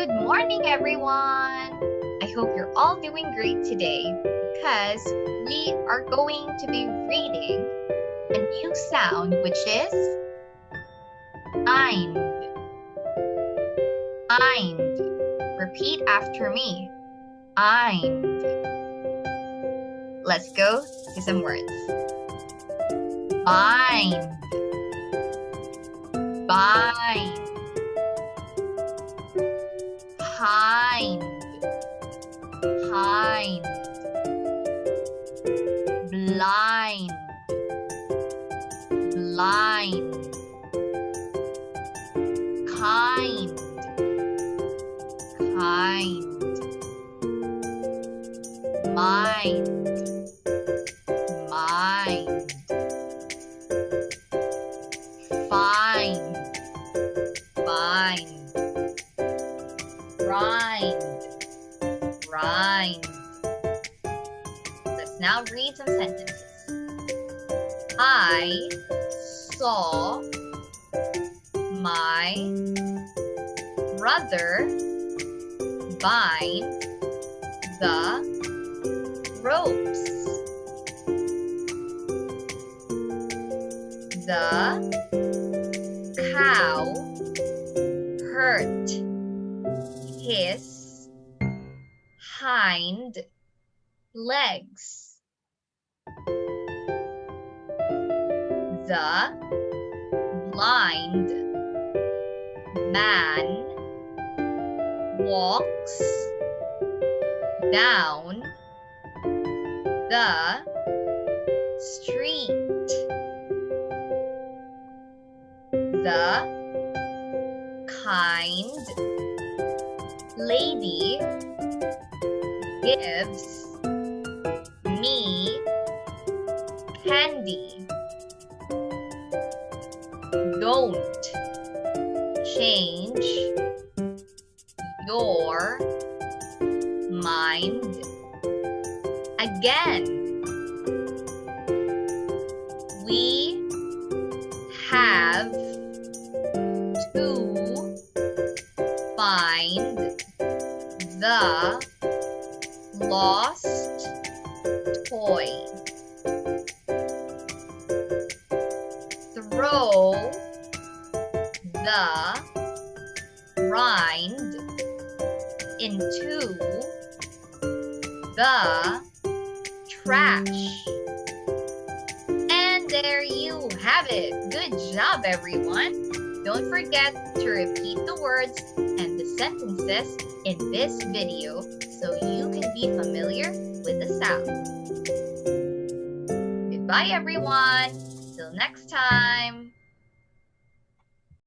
Good morning, everyone! I hope you're all doing great today because we are going to be reading a new sound, which is eind. Eind. Repeat after me. Eind. Let's go to some words. Bind. Bind. Hind. Hind. Blind. Blind. Kind. Kind. Mind. Mind. Find. Find. Rind. Rind. Let's now read some sentences. I saw my brother bind the ropes. The cow hurt his hind legs. The blind man walks down the street. The kind lady gives me candy. Don't change your mind again. We have to find the lost toy. Throw the rind into the trash. And there you have it. Good job, everyone. Don't forget to repeat the words and the sentences in this video so you can be familiar with the sound. Goodbye, everyone. Till next time.